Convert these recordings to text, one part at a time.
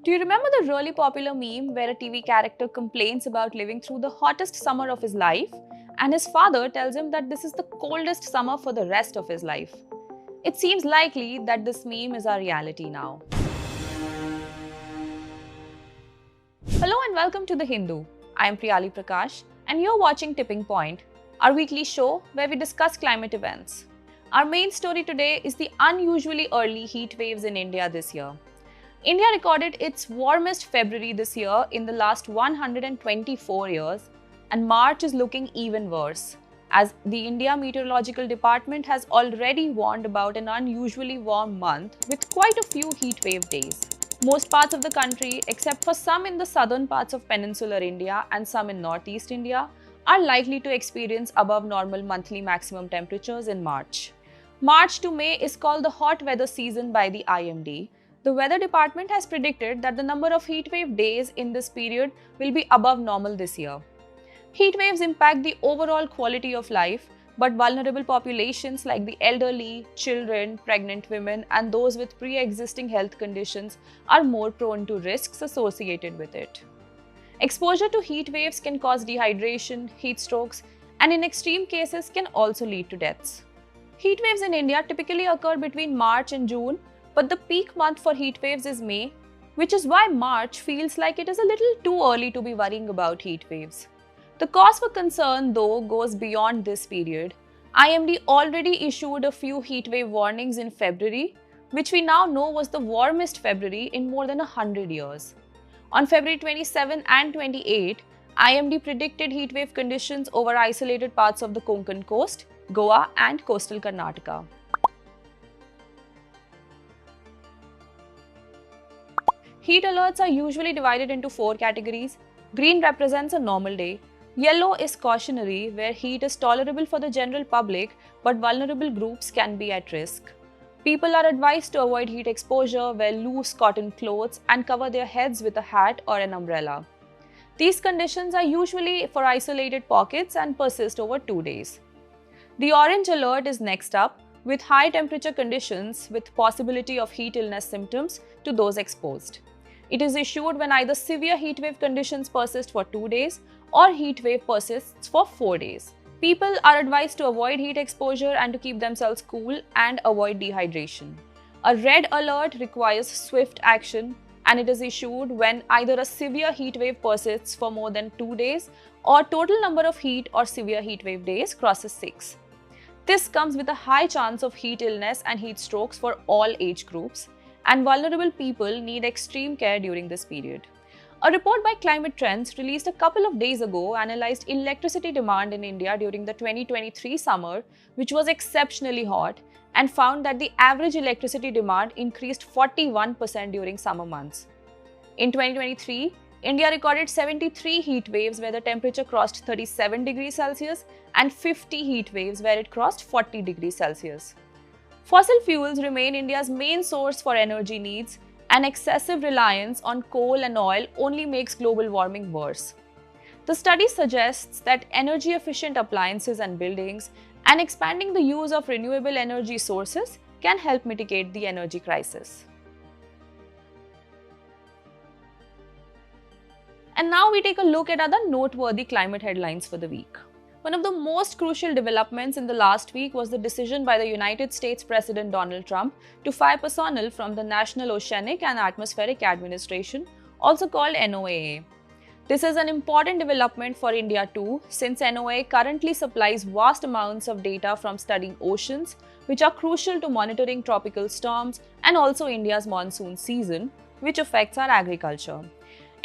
Do you remember the really popular meme where a TV character complains about living through the hottest summer of his life and his father tells him that this is the coldest summer for the rest of his life? It seems likely that this meme is our reality now. Hello and welcome to The Hindu. I am Priyali Prakash and you're watching Tipping Point, our weekly show where we discuss climate events. Our main story today is the unusually early heat waves in India this year. India recorded its warmest February this year in the last 124 years, and March is looking even worse, as the India Meteorological Department has already warned about an unusually warm month with quite a few heat wave days. Most parts of the country, except for some in the southern parts of peninsular India and some in northeast India, are likely to experience above normal monthly maximum temperatures in March. March to May is called the hot weather season by the IMD. The weather department has predicted that the number of heatwave days in this period will be above normal this year. Heat waves impact the overall quality of life, but vulnerable populations like the elderly, children, pregnant women, and those with pre-existing health conditions are more prone to risks associated with it. Exposure to heat waves can cause dehydration, heat strokes, and in extreme cases can also lead to deaths. Heat waves in India typically occur between March and June, but the peak month for heat waves is May, which is why March feels like it is a little too early to be worrying about heat waves. The cause for concern, though, goes beyond this period. IMD already issued a few heatwave warnings in February, which we now know was the warmest February in more than 100 years. On February 27 and 28, IMD predicted heatwave conditions over isolated parts of the Konkan coast, Goa, and coastal Karnataka. Heat alerts are usually divided into 4 categories. Green represents a normal day. Yellow is cautionary, where heat is tolerable for the general public, but vulnerable groups can be at risk. People are advised to avoid heat exposure, wear loose cotton clothes, and cover their heads with a hat or an umbrella. These conditions are usually for isolated pockets and persist over 2 days. The orange alert is next up, with high temperature conditions with possibility of heat illness symptoms to those exposed. It is issued when either severe heatwave conditions persist for 2 days or heatwave persists for 4 days. People are advised to avoid heat exposure and to keep themselves cool and avoid dehydration. A red alert requires swift action, and it is issued when either a severe heatwave persists for more than 2 days or total number of heat or severe heatwave days crosses 6. This comes with a high chance of heat illness and heat strokes for all age groups, and vulnerable people need extreme care during this period. A report by Climate Trends released a couple of days ago analyzed electricity demand in India during the 2023 summer, which was exceptionally hot, and found that the average electricity demand increased 41% during summer months. In 2023, India recorded 73 heat waves where the temperature crossed 37 degrees Celsius and 50 heat waves where it crossed 40 degrees Celsius. Fossil fuels remain India's main source for energy needs, and excessive reliance on coal and oil only makes global warming worse. The study suggests that energy efficient appliances and buildings and expanding the use of renewable energy sources can help mitigate the energy crisis. And now we take a look at other noteworthy climate headlines for the week. One of the most crucial developments in the last week was the decision by the United States President Donald Trump to fire personnel from the National Oceanic and Atmospheric Administration, also called NOAA. This is an important development for India too, since NOAA currently supplies vast amounts of data from studying oceans, which are crucial to monitoring tropical storms and also India's monsoon season, which affects our agriculture.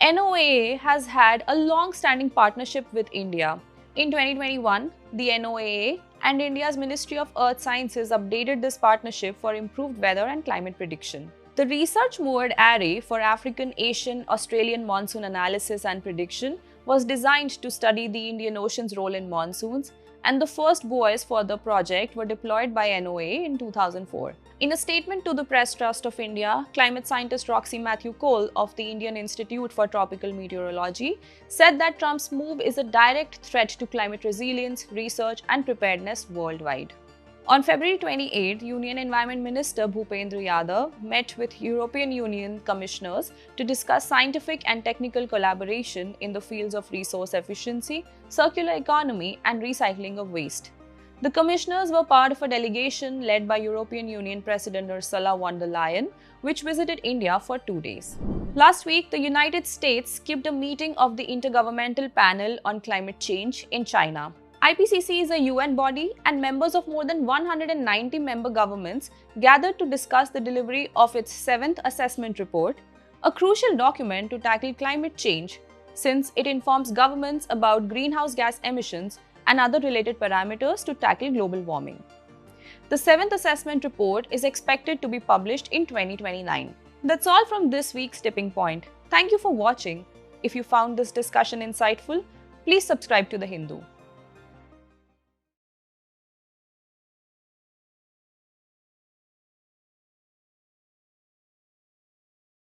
NOAA has had a long-standing partnership with India. In 2021, the NOAA and India's Ministry of Earth Sciences updated this partnership for improved weather and climate prediction. The Research Moored Array for African, Asian, Australian monsoon analysis and prediction was designed to study the Indian Ocean's role in monsoons, and the first buoys for the project were deployed by NOAA in 2004. In a statement to the Press Trust of India, climate scientist Roxy Matthew Cole of the Indian Institute for Tropical Meteorology said that Trump's move is a direct threat to climate resilience, research, and preparedness worldwide. On February 28, Union Environment Minister Bhupendra Yadav met with European Union commissioners to discuss scientific and technical collaboration in the fields of resource efficiency, circular economy, and recycling of waste. The commissioners were part of a delegation led by European Union President Ursula von der Leyen, which visited India for 2 days. Last week, the United States skipped a meeting of the Intergovernmental Panel on Climate Change in China. IPCC is a UN body, and members of more than 190 member governments gathered to discuss the delivery of its 7th assessment report, a crucial document to tackle climate change since it informs governments about greenhouse gas emissions and other related parameters to tackle global warming. The 7th assessment report is expected to be published in 2029. That's all from this week's Tipping Point. Thank you for watching. If you found this discussion insightful, please subscribe to The Hindu.